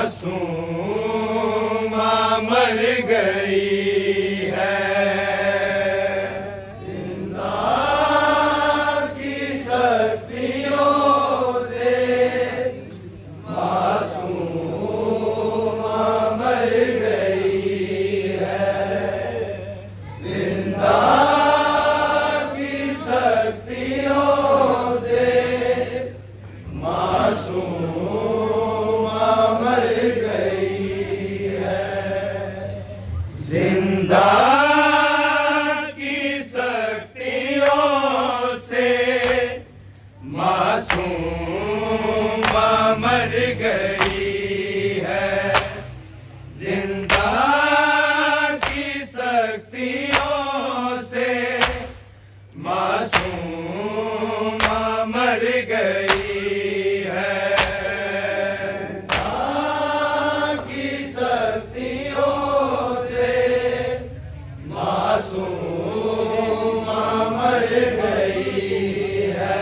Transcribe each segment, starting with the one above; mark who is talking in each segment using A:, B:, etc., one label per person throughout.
A: मासूम मर गई है। जिंदा की शक्तियों से मासूमा मर गई है। जिंदा की शक्तियों से मासूमा मर गई है। की शक्तियों से मासूमा मर गई है।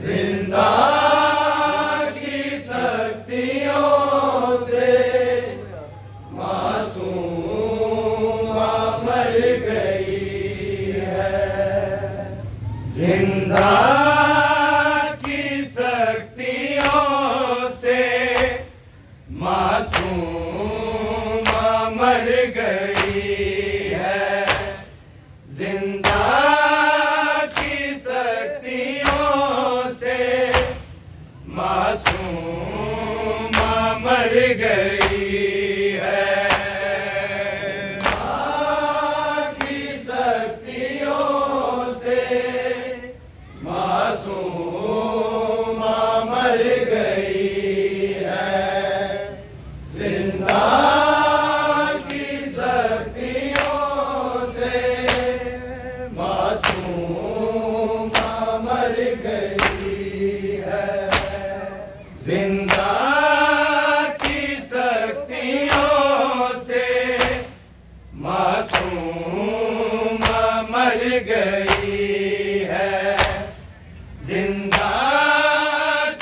A: जिंदा की शक्तियों से मासूमा मर गई है। जिंदा की शक्तियों से मासूमा मर गई है। जिंदा की शक्तियों से मासूमा मर गई है। की शक्तियों से मासूमा मर गई है। जिंदा की शक्तियों से मासूमा मर गई है। जिंदा की शक्तियों से मासूमा मर गई है। जिंदा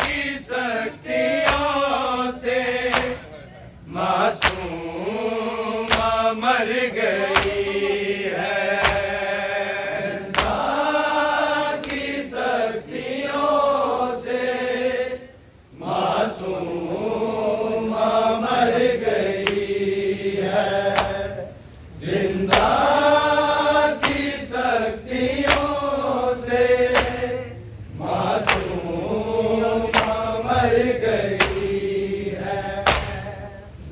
A: की शक्तियों से मासूमा मर गई है। की शक्तियों से मासूमा मर गई है। जिंदा की शक्तियों से मासूमा मर गई है।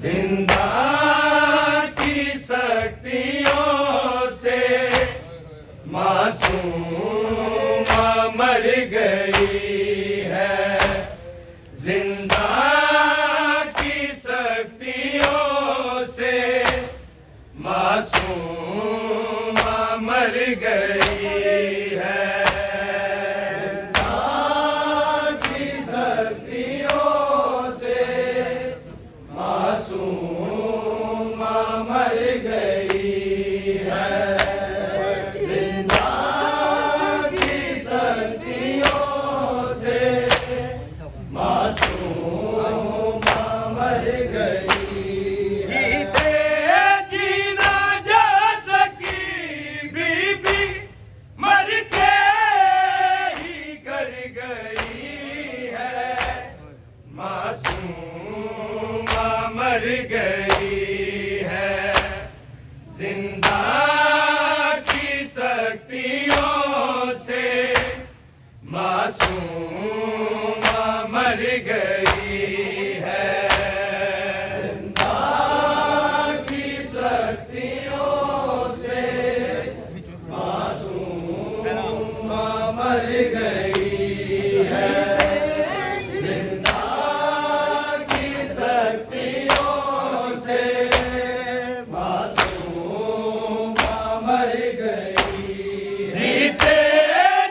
A: जिंदा की शक्तियों से मासूमा मर गई है। जिंदा की शक्तियों से मासूमा मर गई है। की शक्तियों से मासूमा मर गई है। जिंदा की शक्तियों से मासूमा मर गई। जीते जी ना जा सकी बीबी, मर के ही कर गई है। मासूमा मर गई है। जिंदा की शक्तियों से मासूमा मर गई है। जिंदा की शक्तियों से मासूमा मर गई है। जिंदा की शक्तियों से मासूमा मर गई। जीते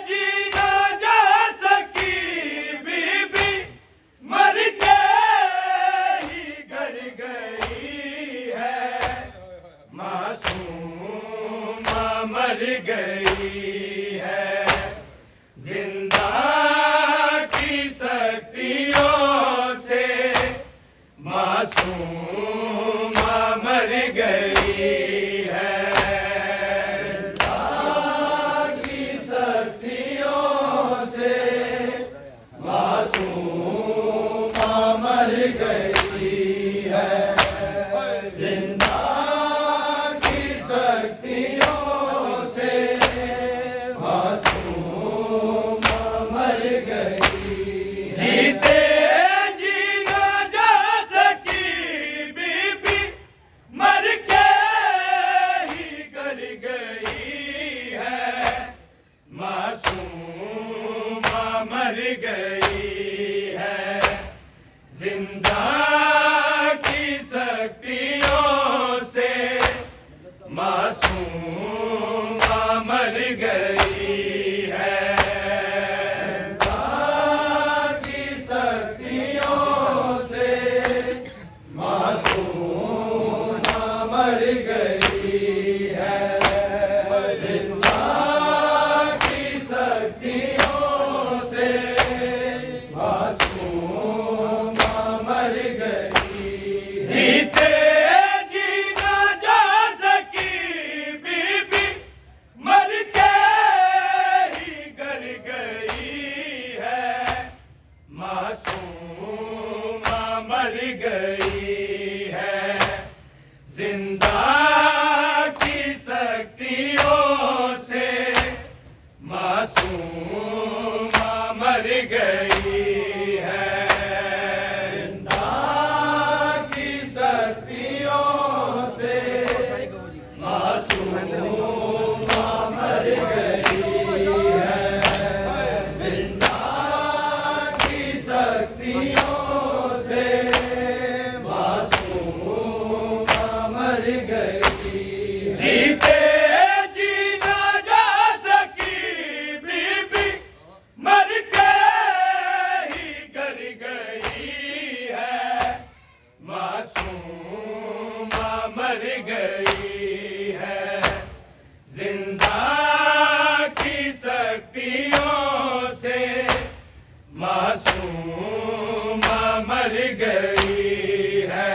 A: जी ना जा सकी बीबी, मर के ही कर गई है। मासूमा मर गई है। जिंदा की शक्तियों से मासूमा मर गई है। की शक्तियों से मासूमा मर गई है। जिंदा की शक्तियों से मासूमा मासूमा मर गई है। की शक्तियों से मासूमा मर गई है। जिंदा की शक्तियों से मासूमा मर गई। जीते मर गई है। जिंदा की शक्तियों से मासूमा मर गई है। जिंदा की शक्तियों से मासूमा मर गई है। जिंदा की शक्तियों जीते जी न जा सकी बीबी मर के ही कर गई है। मासूमा मर गई है। जिंदा की शक्तियों से मासूमा मर गई है।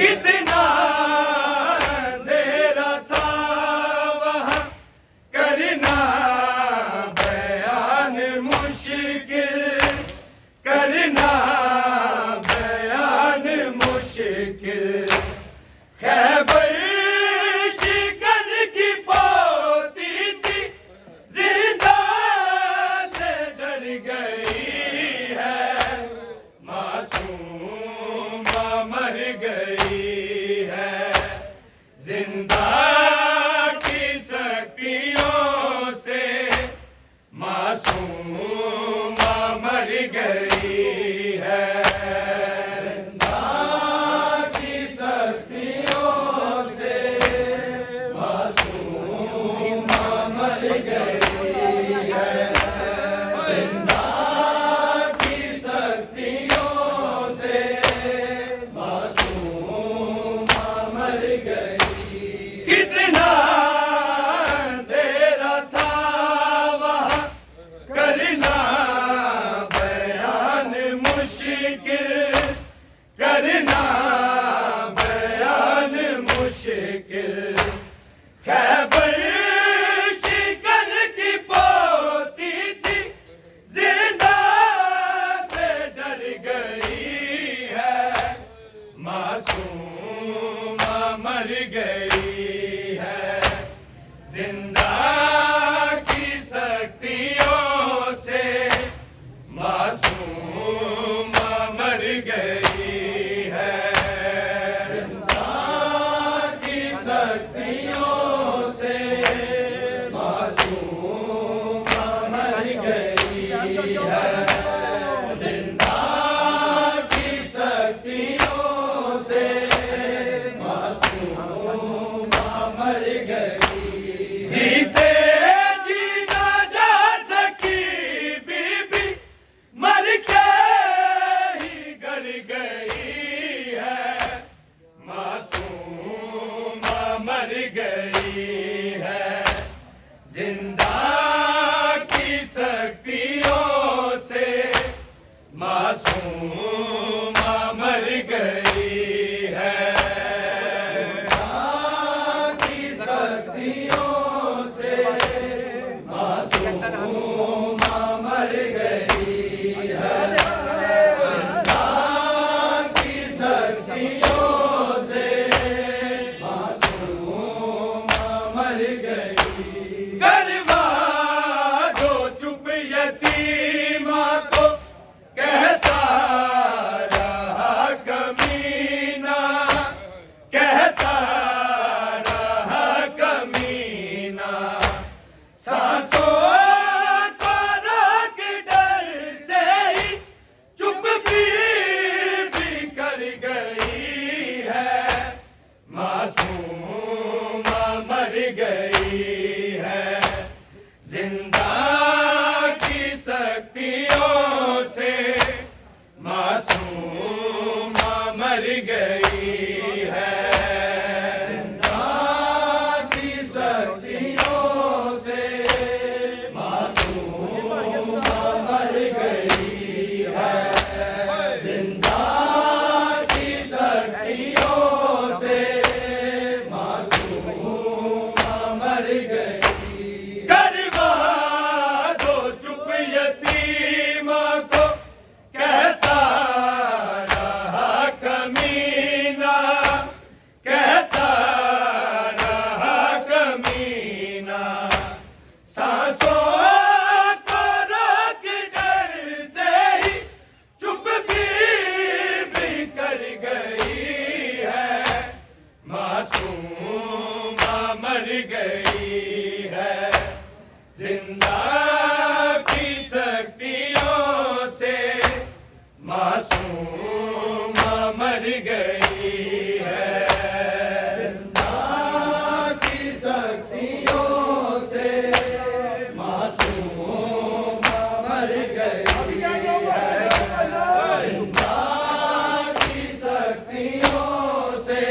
A: कितना अंधेरा था वहाँ, करना बयान मुश्किल, करना बयान मुश्किल। खैबर शिकन की पोती थी, जिंदा से डर गई है। मासूमा मर गई है। जिंदा की शक्तियों से मासूमा मर गई है। जिंदा की शक्तियों से मासूमा मर गई है। जिंदा की शक्तियों से मासूमा मर गई। कितना अंधेरा था वहाँ, करना बयान मुश्किल, करना बयान मुश्किल। खैबर शिकन की पोती थी, जिंदा से डर गई है। मासूमा मर गई है। जिंदा की शक्तियों से मासूमा मर गई है। जिंदा की शक्तियों से मासूमा मर गई है। जिंदा की शक्तियों से मासूमा मर गई। जीते जी न जा सकी बीबी मर के ही कर गई है। मासूमा मर गई है। जिंदा की शक्तियों से मासूमा मर गई है। की शक्तियों से मासूमा मर गई है। की शक्तियों से मासूमा मर गई। करवा दो चुप यतीमा को, कहता गई है। जिंदा की शक्तियों से मासूम मर गई है। जिंदा की शक्तियों से मासूम मर गई। करवा दो चुप यतीमा को, कहता रहा कमीना, कहता रहा कमीना। सांसों को रोक डर से ही चुप भी कर गई है। मासूम मर गई है। जिंदा की शक्तियों से मासूम मर गई है। जिंदा की शक्तियों से मासूम मर गई है। जिंदा की शक्तियों से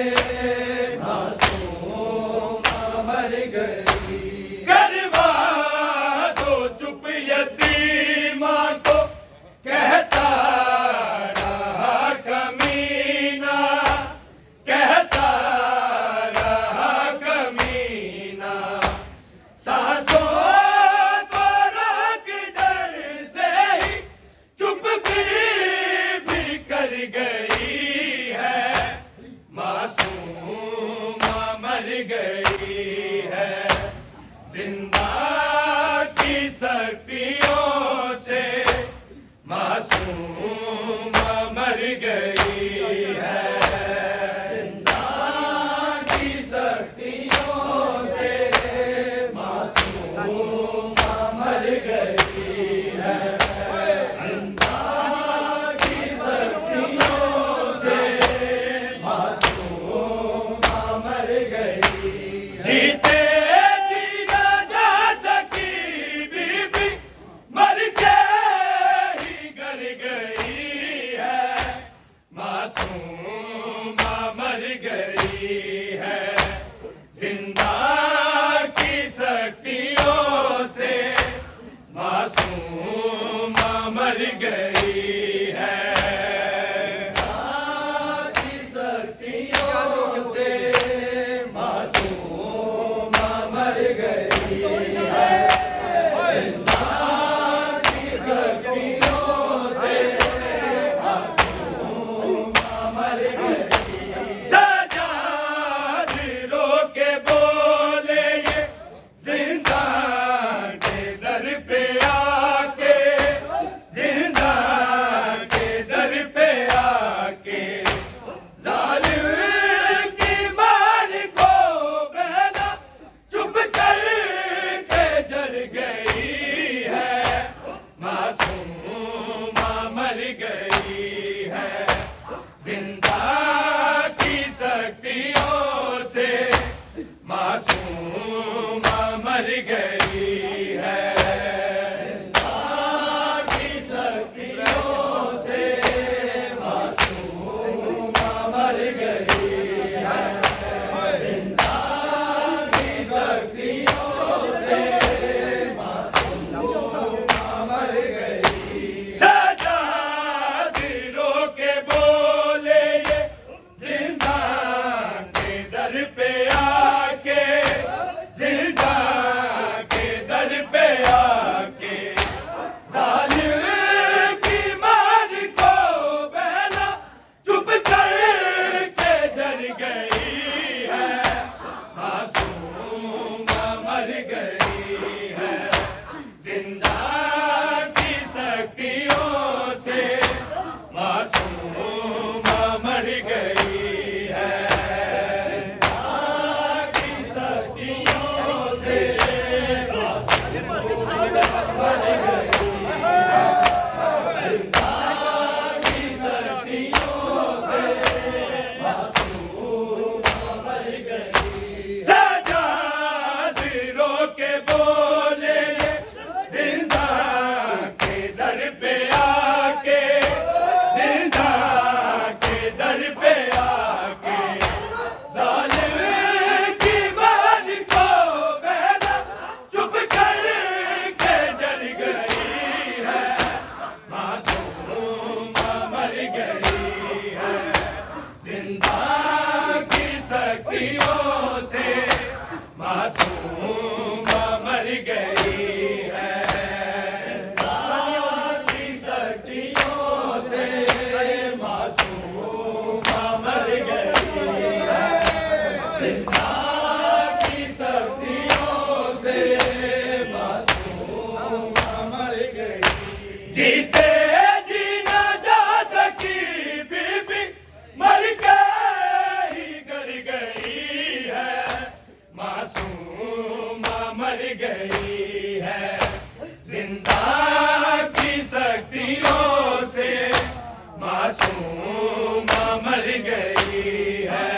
A: मासूम मर गई। करवा दो चुप यतीमा को, कहता रहा कमीना, कहता रहा कमीना। सांसों को रोक डर से ही चुप भी कर गई है। मासूम मर गई है। जिंदा की शक्तियों से मासूम मर गई है। जिंदा की शक्तियों से मासूम मर गई है। जिंदा की शक्तियों से मासूम मर गई। जीते जी ना जा सकी बीबी, मर के ही गर गई है। जिंदा की शक्तियों से मासूम मर गई। जीते जी न जा सकी बीबी मर के ही गर गई है, मासूम मर गई है। जिंदा की शक्तियों से मासूम मर गई है।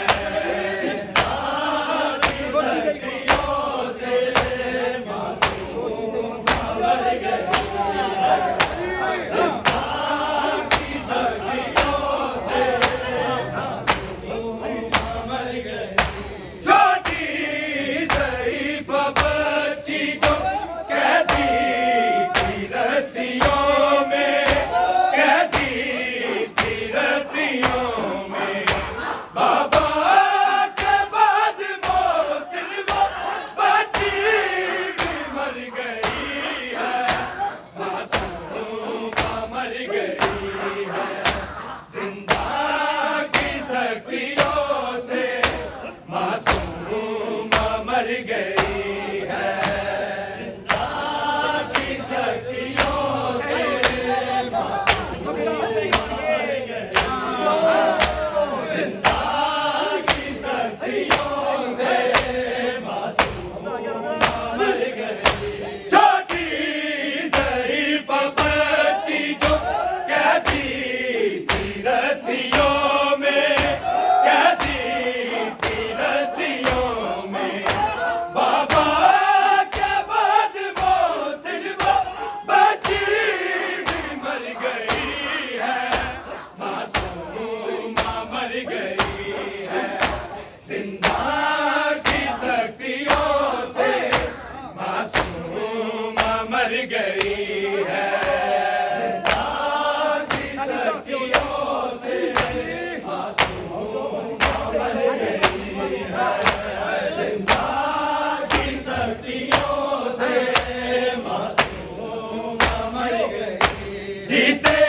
A: जीते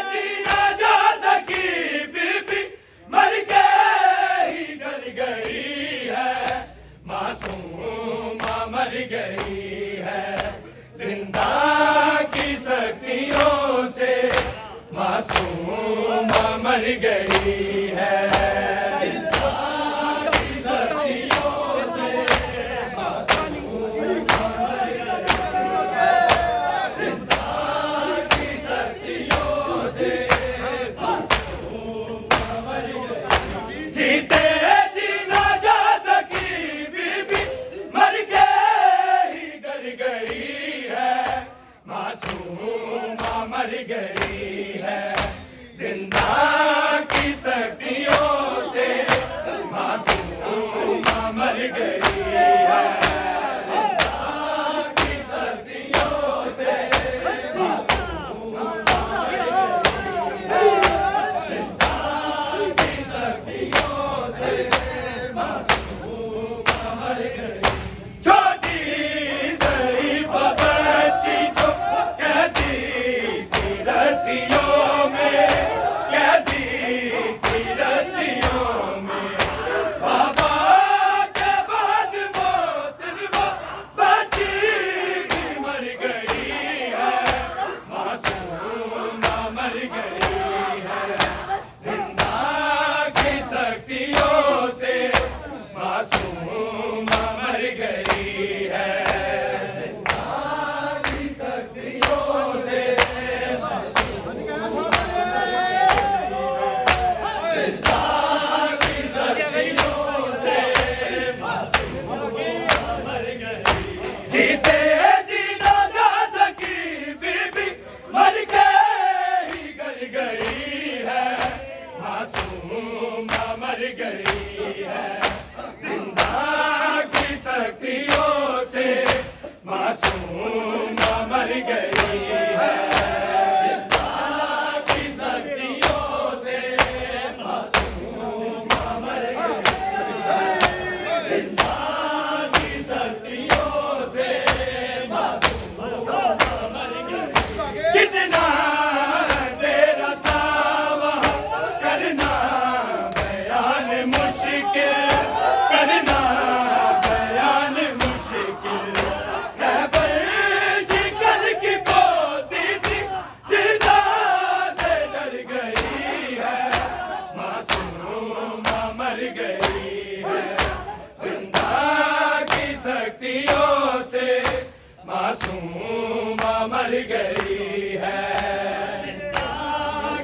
A: जी न जा सकी बीबी मर के ही गर गई है, मासूम मर गई है। जिंदा की शक्तियों से मासूम मर गई है। जीते जी न जा सकी बीबी मर के ही गर गई है, मासूम मर गई है। जिंदा की शक्तियों से मासूम मर गई है। जीते जी न जा सकी बीबी मर के ही गर गई है, मासूम मर गई है। जिंदा की शक्तियों से मासूम मर गई है। कितना तेरा था वहाँ करना बयान मुश्किल, करना गई है, जिंदा की शक्तियों से मासूमा मर गई है, जिंदा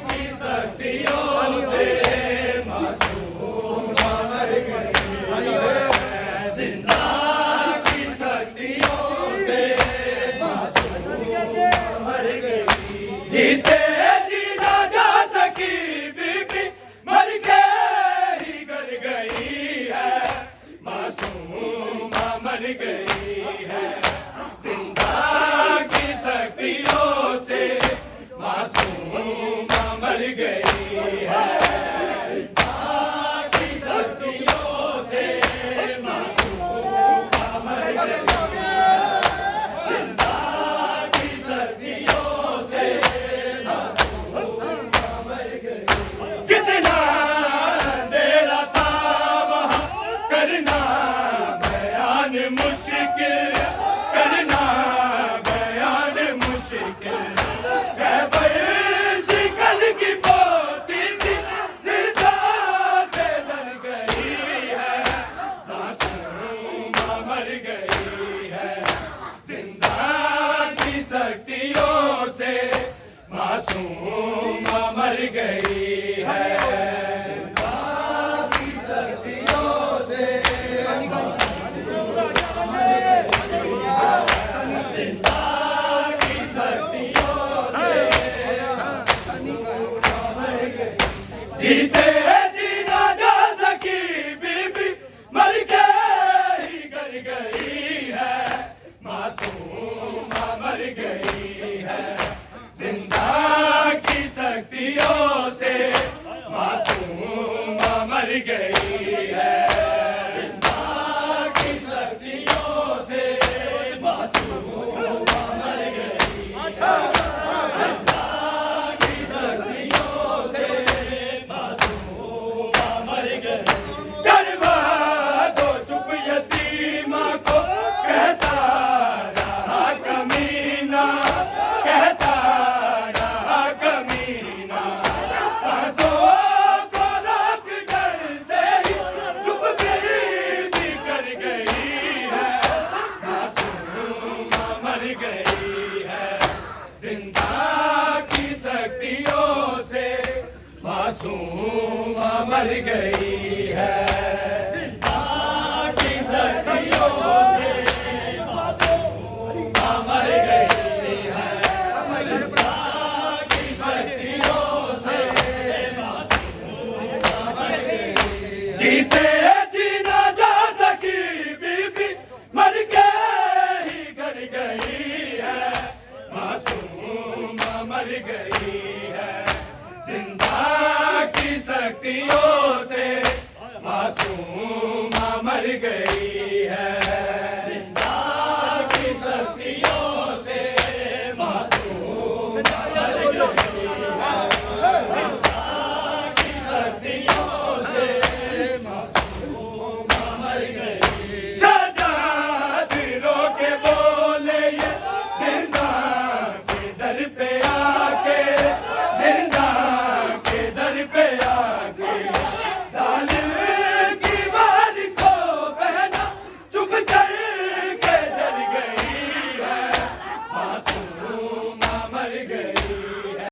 A: की शक्तियों से मासूमा मर गई है, जिंदा की शक्तियों से मासूमा मर गई। जीते जी ना जा सकी बीबी मर के ही गर गई है, मासूमा मर गई है, जिंदा की शक्तियों से मासूमा मर गई है, जिंदा की शक्तियों से मासूमा मर गई है, जिंदा की शक्तियों से मासूमा मर गई। कितना अंधेरा था वहाँ, करना बयान मुश्किल, करना बयान मुश्किल, खैबर शिकल की पोती थी, जिंदा से डर गई है, मासूमा मर गई है, जिंदा की शक्तियों से मासूमा मर गई है, जिंदा की शक्तियों से जीते जी ना जा सकी बीबी मर के ही गर गई है, मासूमा मर गई है, जिंदा की शक्तियों से मासूमा मर गई है, जिंदा की शक्तियों से मासूमा मर गई है, करवा दो चुप यतीमा को, कहता रहा कमीना, कहता रहा कमीना, सांसों को रोक डर से ही चुप भी कर गई है, मासूमा मर गई है, जिंदा की शक्तियों से मासूमा मर गई है, जिंदा की शक्तियों से मासूमा मर गई है, जिंदा की शक्तियों से मासूमा मर गई। जीते जी ना जा सकी बीबी मर के ही गर गई है, मासूमा मर गई है, जिंदा की शक्तियों